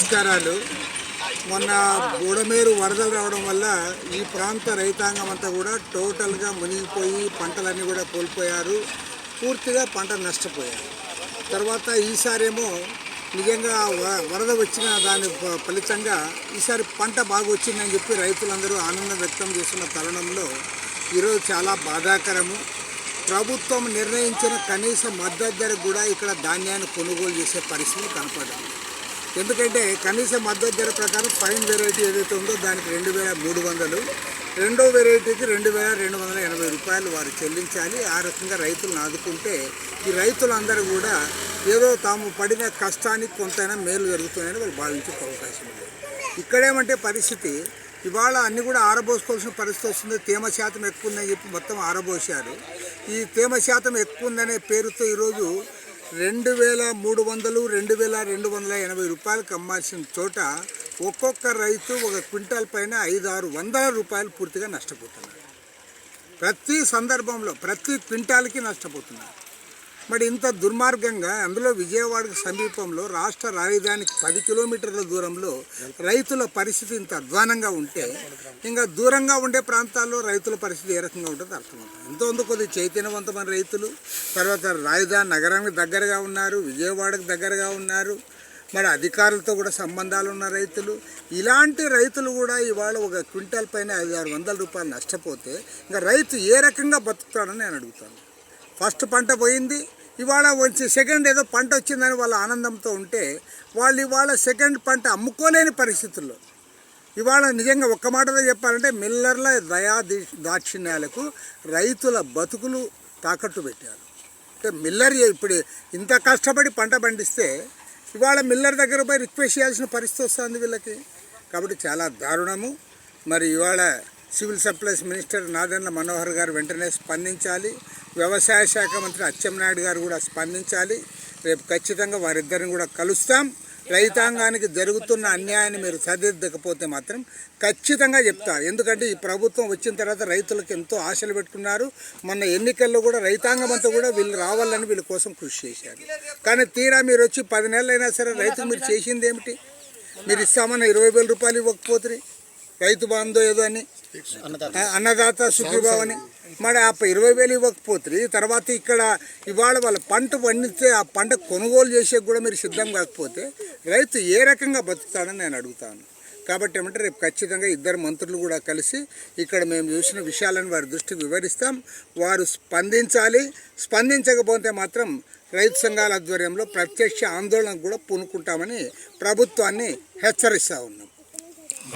నమస్కారాలు. మొన్న బుడమేరు వరదలు రావడం వల్ల ఈ ప్రాంత రైతాంగం అంతా కూడా టోటల్గా మునిగిపోయి పంటలన్నీ కూడా కోల్పోయారు. పూర్తిగా పంట నష్టపోయారు. తర్వాత ఈసారేమో నిజంగా వరద వచ్చిన దాని ఫలితంగా ఈసారి పంట బాగా వచ్చిందని చెప్పి రైతులందరూ ఆనందం వ్యక్తం చేస్తున్న తరుణంలో ఈరోజు చాలా బాధాకరము. ప్రభుత్వం నిర్ణయించిన కనీస మద్దతు ధర కూడా ఇక్కడ ధాన్యాన్ని కొనుగోలు చేసే పరిస్థితి కనపడింది. ఎందుకంటే కనీస మద్దతు ధర ప్రకారం ఫైన్ వెరైటీ ఏదైతే ఉందో దానికి 2300, రెండో వెరైటీకి 2280 రూపాయలు వారు చెల్లించాలి. ఆ రకంగా రైతులను ఆదుకుంటే ఈ రైతులందరూ కూడా ఏదో తాము పడిన కష్టానికి కొంతైనా మేలు జరుగుతుందని వాళ్ళు భావించే అవకాశం ఉంది. ఇక్కడేమంటే పరిస్థితి ఇవాళ అన్నీ కూడా ఆరబోసుకోవాల్సిన పరిస్థితి వస్తుంది. తేమ శాతం ఎక్కువ ఉందని చెప్పి మొత్తం ఆరబోసారు. ఈ తేమ శాతం ఎక్కువ ఉందనే పేరుతో ఈరోజు 2300, 2280 రూపాయలకు అమ్మాల్సిన చోట ఒక్కొక్క రైతు ఒక క్వింటాల్ పైన 500-600 రూపాయలు పూర్తిగా నష్టపోతున్నారు. ప్రతి సందర్భంలో ప్రతి క్వింటాల్కి నష్టపోతున్నారు. మరి ఇంత దుర్మార్గంగా అందులో విజయవాడకు సమీపంలో రాష్ట్ర రాజధానికి 10 కిలోమీటర్ల దూరంలో రైతుల పరిస్థితి ఇంత అధ్వానంగా ఉంటే ఇంకా దూరంగా ఉండే ప్రాంతాల్లో రైతుల పరిస్థితి ఏ రకంగా ఉంటుందో అర్థమవుతుంది. ఎంతో కొద్దిగా చైతన్యవంతమైన రైతులు, తర్వాత రాజధాని నగరానికి దగ్గరగా ఉన్నారు, విజయవాడకు దగ్గరగా ఉన్నారు, మరి అధికారులతో కూడా సంబంధాలు ఉన్న రైతులు. ఇలాంటి రైతులు కూడా ఇవాళ ఒక క్వింటాల్ పైన 500-600 రూపాయలు నష్టపోతే ఇంకా రైతు ఏ రకంగా బతుకుతాడని నేను అడుగుతాను. ఫస్ట్ పంట పోయింది, ఇవాళ వచ్చి సెకండ్ ఏదో పంట వచ్చిందని వాళ్ళ ఆనందంతో ఉంటే వాళ్ళు ఇవాళ సెకండ్ పంట అమ్ముకోలేని పరిస్థితుల్లో ఇవాళ నిజంగా ఒక్క మాటలో చెప్పాలంటే మిల్లర్ల దాక్షిణ్యాలకు రైతుల బతుకులు తాకట్టు పెట్టారు. అంటే మిల్లర్ ఇప్పుడు ఇంత కష్టపడి పంట పండిస్తే ఇవాళ మిల్లర్ దగ్గర పోయి రిక్వెస్ట్ చేయాల్సిన పరిస్థితి వస్తుంది వీళ్ళకి. కాబట్టి చాలా దారుణము. మరి ఇవాళ civil supplies minister Nadendla Manohar గారు వెంటనే స్పందించాలి. వ్యవసాయ శాఖ మంత్రి అచ్చెన్నాయుడు గారు కూడా స్పందించాలి. రేపు ఖచ్చితంగా వారిద్దరిని కూడా కలుస్తాం. రైతాంగానికి జరుగుతున్న అన్యాయాన్ని మీరు సరిదిద్దకపోతే మాత్రం ఖచ్చితంగా చెప్తా. ఎందుకంటే ఈ ప్రభుత్వం వచ్చిన తర్వాత రైతులకు ఎంతో ఆశలు పెట్టుకున్నారు. మొన్న ఎన్నికల్లో కూడా రైతాంగం అంతా కూడా వీళ్ళు రావాలని వీళ్ళ కోసం కృషి చేశారు. కానీ తీరా మీరు వచ్చి 10 నెలలైనా సరే రైతుకు మీరు చేసింది ఏమిటి? మీరు ఇస్తామన్న 20,000 రూపాయలు ఇవ్వకపోతే రైతు బాంధో ఏదో అని అన్నదాత సుఖీభావ్ అని మరి ఆ 20,000 ఇవ్వకపోతే తర్వాత ఇక్కడ ఇవాళ వాళ్ళ పంట పండితే ఆ పంట కొనుగోలు చేసే కూడా మీరు సిద్ధం కాకపోతే రైతు ఏ రకంగా బతుకుతాడని నేను అడుగుతాను. కాబట్టి ఏమంటే రేపు ఖచ్చితంగా ఇద్దరు మంత్రులు కూడా కలిసి ఇక్కడ మేము చూసిన విషయాలను వారి దృష్టికి వివరిస్తాం. వారు స్పందించాలి. స్పందించకపోతే మాత్రం రైతు సంఘాల ఆధ్వర్యంలో ప్రత్యక్ష ఆందోళనకు కూడా పూనుకుంటామని ప్రభుత్వాన్ని హెచ్చరిస్తూ ఉన్నాం.